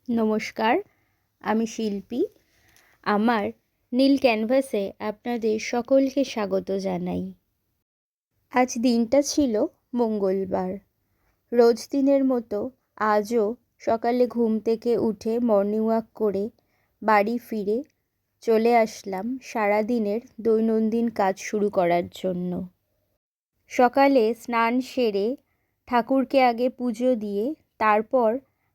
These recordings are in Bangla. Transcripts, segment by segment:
নমস্কার, আমি শিল্পী। আমার নীল ক্যানভাসে আপনাদের সকলকে স্বাগত জানাই। আজ দিনটা ছিল মঙ্গলবার। রোজ দিনের মতো আজও সকালে ঘুম থেকে উঠে মর্নিং ওয়াক করে বাড়ি ফিরে চলে আসলাম সারাদিনের দৈনন্দিন কাজ শুরু করার জন্য। সকালে স্নান সেরে ঠাকুরকে আগে পুজো দিয়ে তারপর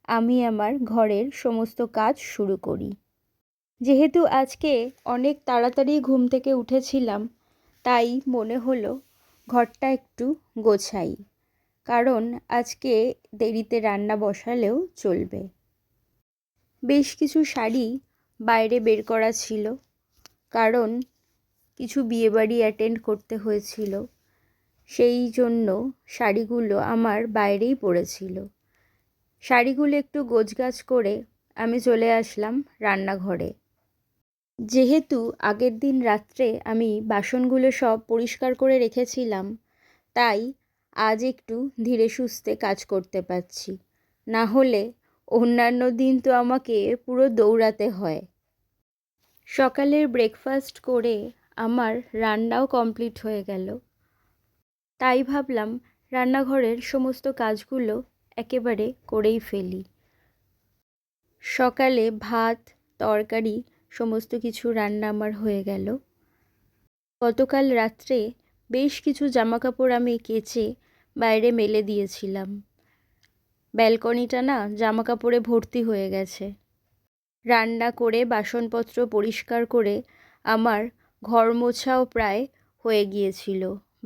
আমি আমার ঘরের সমস্ত কাজ শুরু করি। যেহেতু আজকে অনেক তাড়াতাড়ি ঘুম থেকে উঠেছিলাম, তাই মনে হলো ঘরটা একটু গোছাই, কারণ আজকে দেরিতে রান্না বসালেও চলবে। বেশ কিছু শাড়ি বাইরে বের করা ছিল, কারণ কিছু বিয়েবাড়ি অ্যাটেন্ড করতে হয়েছিল, সেই জন্য শাড়িগুলো আমার বাইরেই পড়েছিল। শাড়িগুলো একটু গোছগাছ করে আমি চলে আসলাম রান্নাঘরে। যেহেতু আগের দিন রাত্রে আমি বাসনগুলো সব পরিষ্কার করে রেখেছিলাম, তাই আজ একটু ধীরে সুস্থে কাজ করতে পারছি। না হলে অন্যান্য দিন তো আমাকে পুরো দৌড়াতে হয়। সকালের ব্রেকফাস্ট করে আমার রান্নাও কমপ্লিট হয়ে গেল, তাই ভাবলাম রান্নাঘরের সমস্ত কাজগুলো একেবারে করেই ফেলি। সকালে ভাত, তরকারি সমস্ত কিছু রান্না আমার হয়ে গেল। গতকাল রাত্রে বেশ কিছু জামাকাপড় আমি কেচে বাইরে মেলে দিয়েছিলাম। ব্যালকনিটা না জামাকাপড়ে ভর্তি হয়ে গেছে। রান্না করে বাসনপত্র পরিষ্কার করে আমার ঘর মোছাও প্রায় হয়ে গিয়েছিল।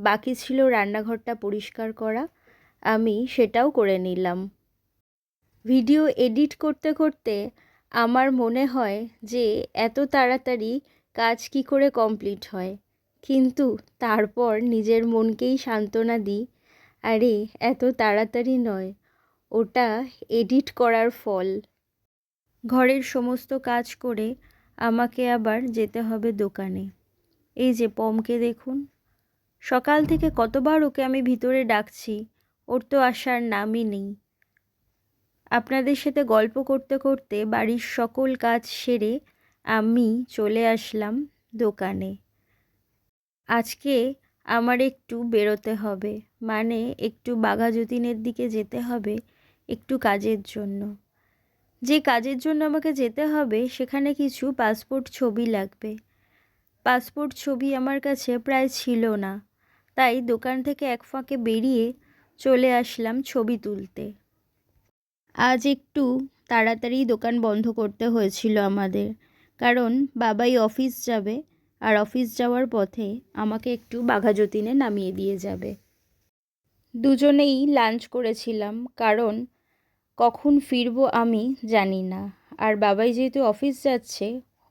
বাকি ছিল রান্নাঘরটা পরিষ্কার করা, আমি সেটাও করে নিলাম। ভিডিও এডিট করতে করতে আমার মনে হয় যে এত তাড়াতাড়ি কাজ কি করে কমপ্লিট হয়, কিন্তু তারপর নিজের মনকেই সান্ত্বনা দিই, আরে এত তাড়াতাড়ি নয়, ওটা এডিট করার ফল। ঘরের সমস্ত কাজ করে আমাকে আবার যেতে হবে দোকানে। এই যে পমকে দেখুন, সকাল থেকে কতবার ওকে আমি ভিতরে ডাকছি, ওর তো আসার নামই নেই। আপনাদের সাথে গল্প করতে করতে বাড়ির সকল কাজ সেরে আমি চলে আসলাম দোকানে। আজকে আমার একটু বেরোতে হবে, মানে একটু বাঘা যতীনের দিকে যেতে হবে একটু কাজের জন্য। যে কাজের জন্য আমাকে যেতে হবে সেখানে কিছু পাসপোর্ট ছবি লাগবে। পাসপোর্ট ছবি আমার কাছে প্রায় ছিল না, তাই দোকান থেকে এক ফাঁকে বেরিয়ে চলে আসলাম ছবি তুলতে। আজ একটু তাড়াতাড়ি দোকান বন্ধ করতে হয়েছিল আমাদের, কারণ বাবাই অফিস যাবে, আর অফিস যাওয়ার পথে আমাকে একটু বাঘা যতীনে নামিয়ে দিয়ে যাবে। দুজনেই লাঞ্চ করেছিলাম, কারণ কখন ফিরবো আমি জানি না, আর বাবাই যেহেতু অফিস যাচ্ছে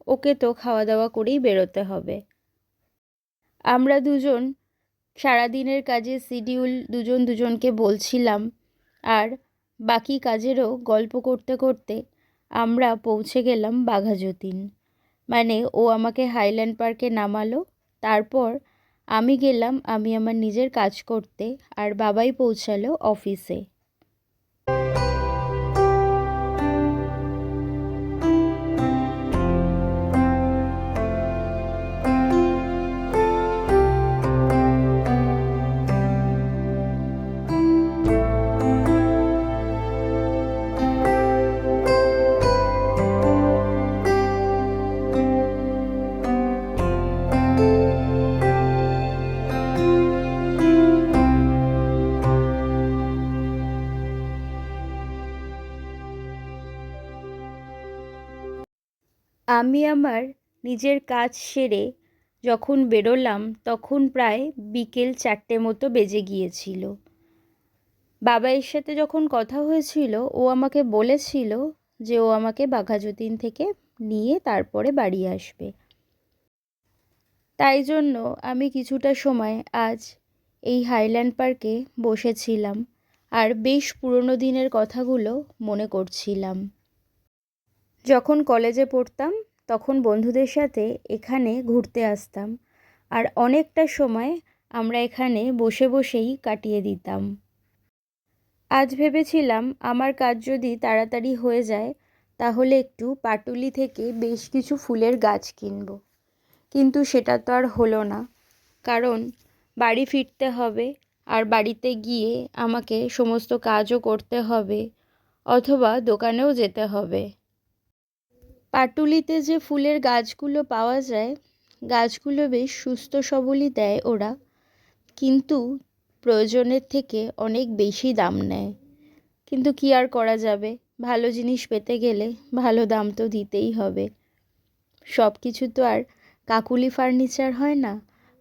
ওকে তো খাওয়া দাওয়া করেই বেরোতে হবে। আমরা দুজন সারাদিনের কাজের শিডিউল দুজন দুজনকে বলছিলাম, আর বাকি কাজেরও গল্প করতে করতে আমরা পৌঁছে গেলাম বাঘা যতীন। মানে ও আমাকে হাইল্যান্ড পার্কে নামালো, তারপর আমি গেলাম আমি আমার নিজের কাজ করতে, আর বাবাই পৌঁছালো অফিসে। আমি আমার নিজের কাজ সেরে যখন বেরোলাম তখন প্রায় বিকেল 4টে মতো বেজে গিয়েছিল। বাবাইয়ের সাথে যখন কথা হয়েছিল ও আমাকে বলেছিল যে ও আমাকে বাঘা যতীন থেকে নিয়ে তারপরে বাড়ি আসবে। তাই জন্য আমি কিছুটা সময় আজ এই হাইল্যান্ড পার্কে বসেছিলাম, আর বেশ পুরনো দিনের কথাগুলো মনে করছিলাম। যখন কলেজে পড়তাম তখন বন্ধুদের সাথে এখানে ঘুরতে আসতাম, আর অনেকটা সময় আমরা এখানে বসে বসেই কাটিয়ে দিতাম। আজ ভেবেছিলাম আমার কাজ যদি তাড়াতাড়ি হয়ে যায় তাহলে একটু পাটুলি থেকে বেশ কিছু ফুলের গাছ কিনবো। কিন্তু সেটা তো আর হলো না, কারণ বাড়ি ফিরতে হবে, আর বাড়িতে গিয়ে আমাকে সমস্ত কাজও করতে হবে, অথবা দোকানেও যেতে হবে। পাটুলিতে যে ফুলের গাছগুলো পাওয়া যায়, গাছগুলো বেশ সুস্থ সবলই দেয় ওরা, কিন্তু প্রয়োজনের থেকে অনেক বেশি দাম নেয়। কিন্তু কি আর করা যাবে, ভালো জিনিস পেতে গেলে ভালো দাম তো দিতেই হবে। সব কিছু তো আর কাকুলি ফার্নিচার হয় না,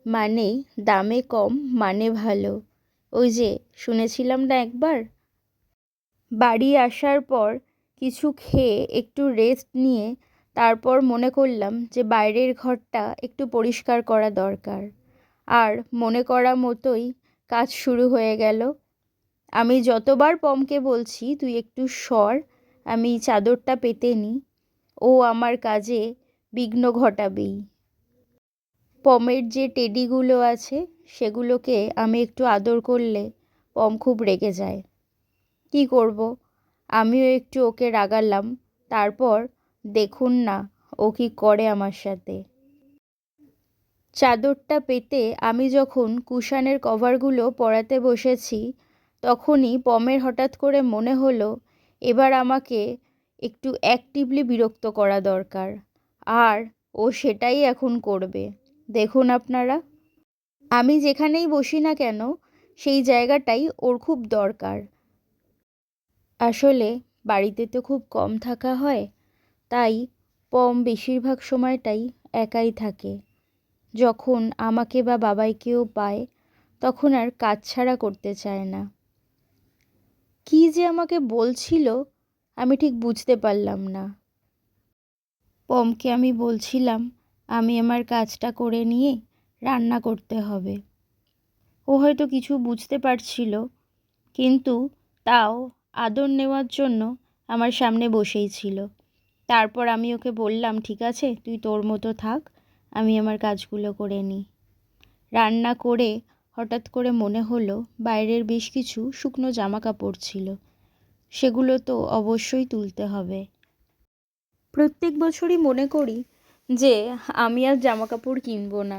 মানে দামে কম মানে ভালো, ওই যে শুনেছিলাম না একবার। বাড়ি আসার পর কিছু খেয়ে একটু রেস্ট নিয়ে তারপর মনে করলাম যে বাইরের ঘরটা একটু পরিষ্কার করা দরকার। আর মনে করা মতোই কাজ শুরু হয়ে গেল। আমি যতবার পমকে বলছি তুই একটু সর, আমি চাদরটা পেতে নিই, ও আমার কাজে বিঘ্ন ঘটাবেই। পমের যে টেডিগুলো আছে সেগুলোকে আমি একটু আদর করলে পম খুব রেগে যায়। কি করব, আমিও একটু ওকে রাগালাম। তারপর দেখুন না ও কি করে আমার সাথে। চাদরটা পেতে আমি যখন কুশানের কভারগুলো পরাতে বসেছি, তখনই পমের হঠাৎ করে মনে হলো এবার আমাকে একটু অ্যাক্টিভলি বিরক্ত করা দরকার, আর ও সেটাই এখন করবে। দেখুন আপনারা, আমি যেখানেই বসি না কেন সেই জায়গাটাই ওর খুব দরকার। আসলে বাড়িতে তো খুব কম থাকা হয়, তাই পম বেশিরভাগ সময়টাই একাই থাকে। যখন আমাকে বা বাবাইকেও পায় তখন আর কাজ ছাড়া করতে চায় না। কী যে আমাকে বলছিল আমি ঠিক বুঝতে পারলাম না। পমকে আমি বলছিলাম আমি আমার কাজটা করে নিয়ে রান্না করতে হবে। ও হয়তো কিছু বুঝতে পারছিল, কিন্তু তাও আদর নেওয়ার জন্য আমার সামনে বসেই ছিল। তারপর আমি ওকে বললাম ঠিক আছে তুই তোর মতো থাক, আমি আমার কাজগুলো করে নিই। রান্না করে হঠাৎ করে মনে হলো বাইরের বেশ কিছু শুকনো জামা কাপড় ছিল, সেগুলো তো অবশ্যই তুলতে হবে। প্রত্যেক বছরই মনে করি যে আমি আর জামা কাপড় কিনবো না,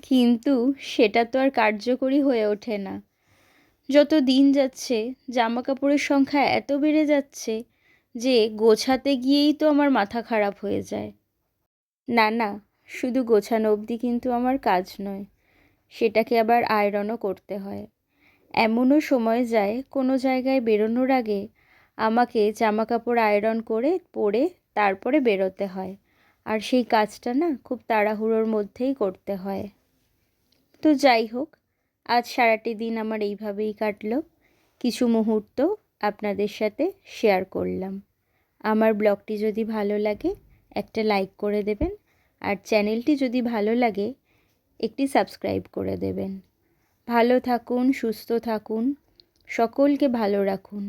কিন্তু সেটা তো আর কার্যকরী হয়ে ওঠে না। যত দিন যাচ্ছে জামা কাপড়ের সংখ্যা এত বেড়ে যাচ্ছে যে গোছাতে গিয়েই তো আমার মাথা খারাপ হয়ে যায়। না না, শুধু গোছানো অবধি কিন্তু আমার কাজ নয়, সেটাকে আবার আয়রনও করতে হয়। এমনও সময় যায় কোনো জায়গায় বেরোনোর আগে আমাকে জামা কাপড় আয়রন করে পরে তারপরে বেরোতে হয়, আর সেই কাজটা না খুব তাড়াহুড়োর মধ্যেই করতে হয়। তো যাই হোক, আজ সারাটি দিন আমার এইভাবেই কাটলো। কিছু মুহূর্ত আপনাদের সাথে শেয়ার করলাম। আমার ব্লগটি যদি ভালো লাগে একটা লাইক করে দেবেন, আর চ্যানেলটি যদি ভালো লাগে একটি সাবস্ক্রাইব করে দেবেন। ভালো থাকুন, সুস্থ থাকুন, সকলকে ভালো রাখুন,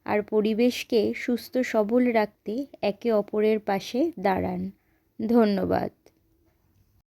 আর পরিবেশকে সুস্থ সবল রাখতে একে অপরের পাশে দাঁড়ান। ধন্যবাদ।